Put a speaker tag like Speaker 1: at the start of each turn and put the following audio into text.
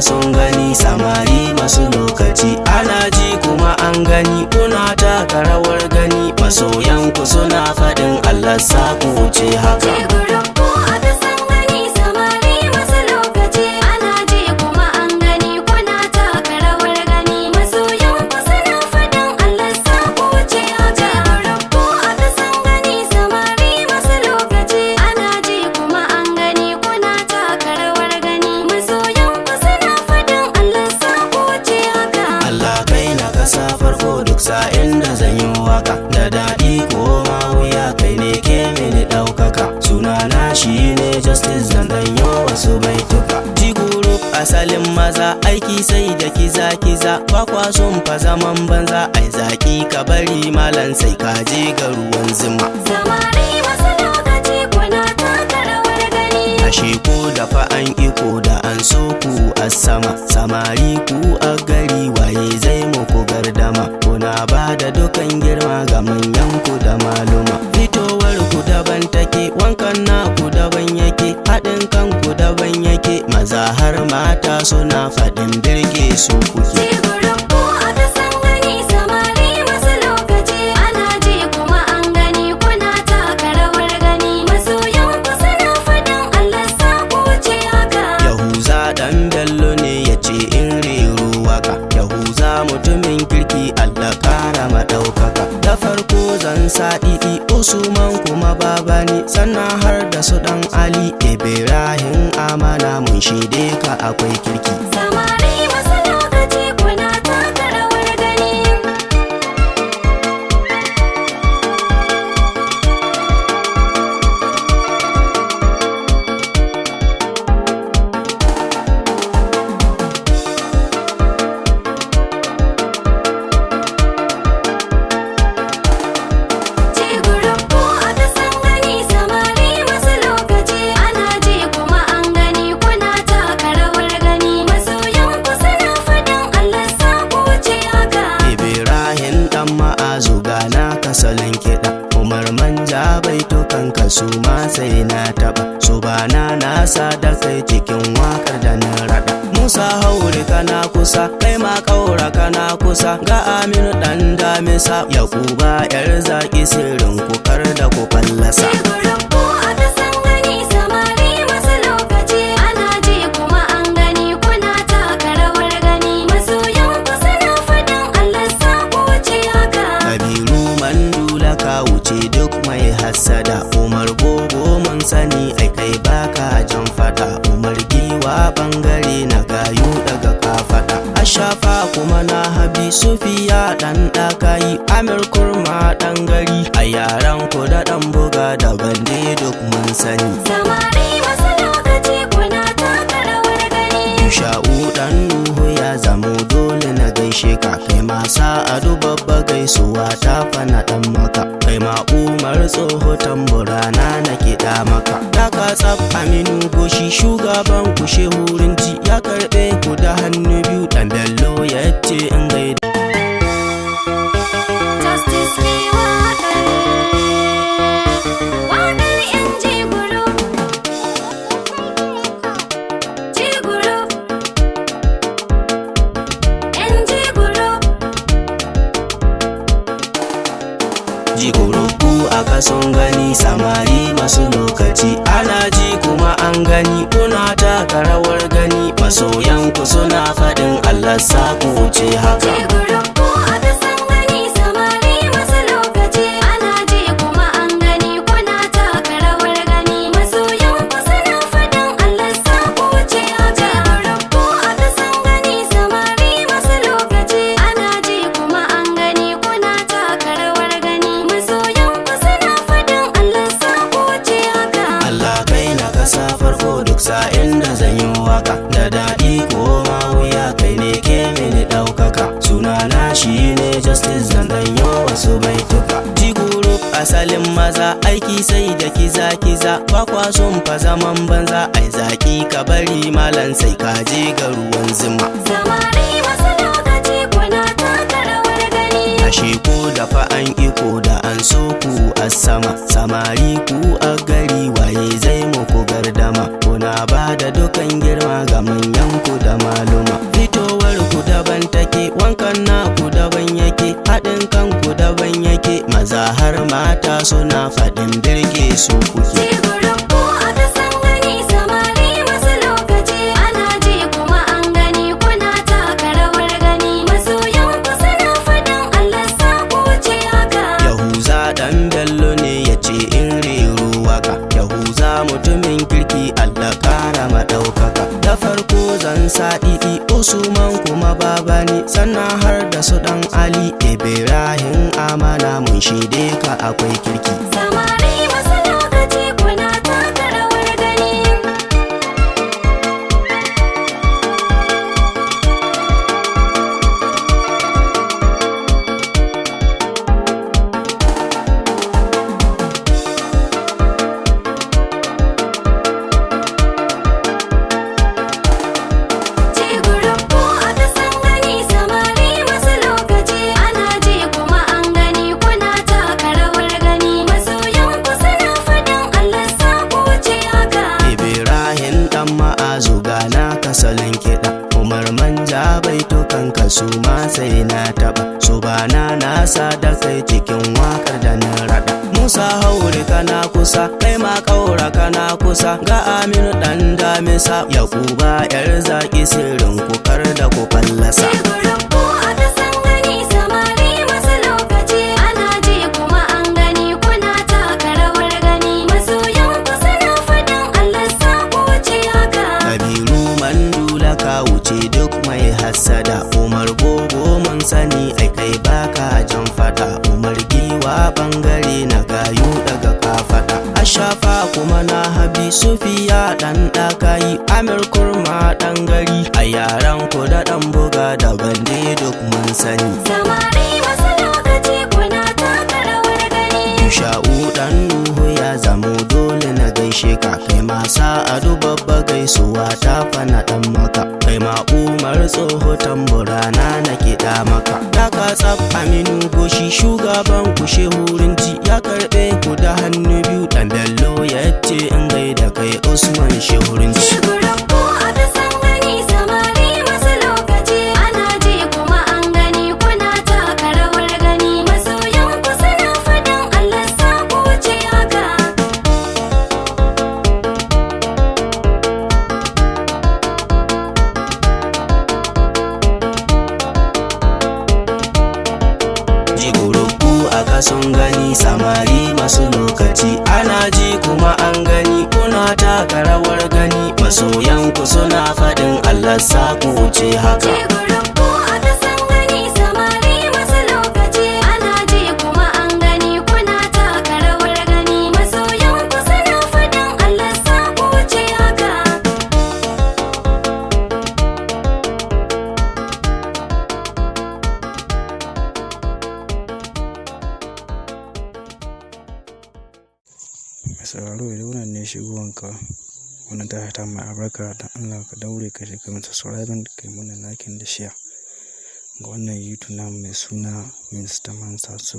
Speaker 1: sun gani samari masu lokaci ana ji kuma an gani kuna taka rawar gani masoyanku suna faɗin Allah sa ku wuce haka. Sa'in da zan yi waka da daɗi ko ma wuya kai ne ke mini ɗaukaka sunana shi ne Justice zan ɗanyo wasu baituka. Jiguru asalin maza aiki sai da kiza ba kwa son fa zaman banza ai zaki ka bari malan sai ka je ga ruwan zuma.
Speaker 2: Samari masu lokaci kuna taka rawar gani
Speaker 1: ashe ko da fa an iko da an so ku a sama samari ku a gari waye zai muku gardama kuna ba da dukan girma ga manyanku da maluma. Fitowar ku daban take wankan naku daban yake haɗin kanku daban yake maza har mata suna faɗin birge su kuke. Dan Bello ne ya ce in rero waka Yahuza mutumin kirki Allah kara maɗaukaka. Da farko zan sa ɗiɗi Usman kuma babani sannan har da su ɗan Ali Ibrahim Amana mun shaide ka akwai kirki.
Speaker 2: Samari masu lokaci kuna taka rawar gani
Speaker 1: asalin kiɗa Umar manja baitukan ka su ma sai na taɓa su bana nasa da kai cikin wakar da na raɗa. Musa haure kana kusa kai ma ƙaura kana kusa ga Aminu ɗan damisa Yakuba yar zaki sirrin ku kar da ku fallasa. Wuce duk mai hassada Umar Bobo mun sani ai kai baka jan fada Umar giwa bangare na gayu daga kafada Ashafa kuma na Habi Sufiya dan dakayi Amir Kurma dan gari a yaran ku da dan buga da bande duk mun sani.
Speaker 2: Samari masu lokaci kuna taka rawar gani
Speaker 1: Yusha'u dan Nuhu ya zamo dole na gaishe ka kai masa adu babba gaisuwa ta fana dan maka kai ma Umar tsoho tamburana na kiɗa maka. Daka tsaf Aminu Goshi shugaban ku shehurin ji ya karɓe ku da hannu biyu dan Bello ya ce in gaida.
Speaker 2: Justice ne waƙar yan Jiguru yan Jiguru
Speaker 1: Jiguru ku aka sun gani samari masu lokaci ana ji kuma an gani kuna taka rawar gani masoyanku suna faɗin Allah sa ku wuce haka.
Speaker 2: Jiguru ko aka san gani samari masu lokaci ana ji kuma an gani kuna taka rawar gani masoyanku suna faɗin Allah sa ku wuce haka. Jiguru ko aka san gani samari masu lokaci ana ji kuma an gani kuna taka rawar gani masoyanku suna faɗin Allah sa ku wuce haka.
Speaker 1: Allah kai na kasa farko duk sa'in da zan yi waka da daɗi ko ma wuya kai ne ke mini ɗaukaka sunana shi ne Justice zan ɗanyo wasu baituka. Jiguru asalin maza aiki sai da kiza ba kwa son fa zaman banza ai zaki ka bari malan sai ka je ga ruwan zuma.
Speaker 2: Samari masu lokaci kuna taka rawar gani
Speaker 1: ashe ko da fa an iko da an so ku a sama samari ku a gari waye zai muku gardama kuna ba da dukan girma ga manyanku da maluma. maza har mata suna faɗin birge su kuke.
Speaker 2: Gurabbu aka san gani samari masu lokaci ana ji kuma an gani kuna taka rawar gani masoyan ku suna faɗin Allah sa ku wuce haka.
Speaker 1: Yahuza ɗan Bello ne ya ce in rero waka. Yahuza mutumin kirki Allah ƙara maɗaukaka. Da farko zan sa ɗiɗi Usman kuma babani sannan har da su ɗan Ali Ibrahim Amana mun shaide ka akwai kirki.
Speaker 2: Samari masu lokaci kuna taka rawar gani. Gurabbu aka san gani samari masu lokaci ana ji kuma an gani kuna taka rawar gani masoyan ku suna faɗin Allah sa ku wuce haka.
Speaker 1: Ibrahim ɗan Ma'azu gana kasalin kiɗa. Umar Manja baitukan ka su ma sai na taɓa. Su bana nasa da kai cikin wakar da na raɗa. Musa Haure kana kusa kai ma ƙaura kana kusa. Ga Aminu ɗan Damisa Yakuba yar zaki sirrin ku kar da ku fallasa.
Speaker 2: Gurabbu aka san gani samari masu lokaci ana ji kuma an gani kuna taka rawar gani masoyan ku suna faɗin Allah sa ku wuce haka.
Speaker 1: Kabiru Mandula ka wuce duk mai hassada. Umar Bobo mun sani ai kai baka jan fada. Umar Giwa bangare na gayu daga kafada. Ashafa kuma na Habi Sufiya ɗan ɗakayi. Amir Kurma ɗan gari a yaran ku da ɗan buga da bande duk mun sani.
Speaker 2: Samari masu lokaci kuna taka rawar gani.
Speaker 1: Yusha'u ɗan Nuhu ya zamo dole na gaishe ka. Kai ma Sa'adu babba gaisuwa ta fana ɗan maka. Kai ma Umar tsoho tamburana na kiɗa maka. Daka tsaf Aminu Goshi shugaban ku shehurin ji ya karɓe ku da hannu biyu. Ɗan Bello ya ce in gaida kai Usman shehurin ji.
Speaker 2: Gurabbu aka san gani samari masu lokaci ana ji kuma an gani kuna taka rawar gani masoyan ku suna faɗin Allah sa ku wuce haka.
Speaker 1: Jigurubbu a kasun gani samari masu lokaci ana ji kuma an gani kuna taka rawar gani masoyan ku suna faɗin Allah sa ku wuce haka.
Speaker 2: Gurabbu aka san gani samari masu lokaci ana ji kuma an gani kuna taka rawar gani masoyan ku suna faɗin Allah sa ku wuce haka.
Speaker 3: Mai sauraro idan wannan ne shigowanka wannan tasha ta mai albarka don Allah ka daure ka shiga mata subscribing kai mana liking da share ga wannan YouTube namu mai suna Mr. Mansa Su.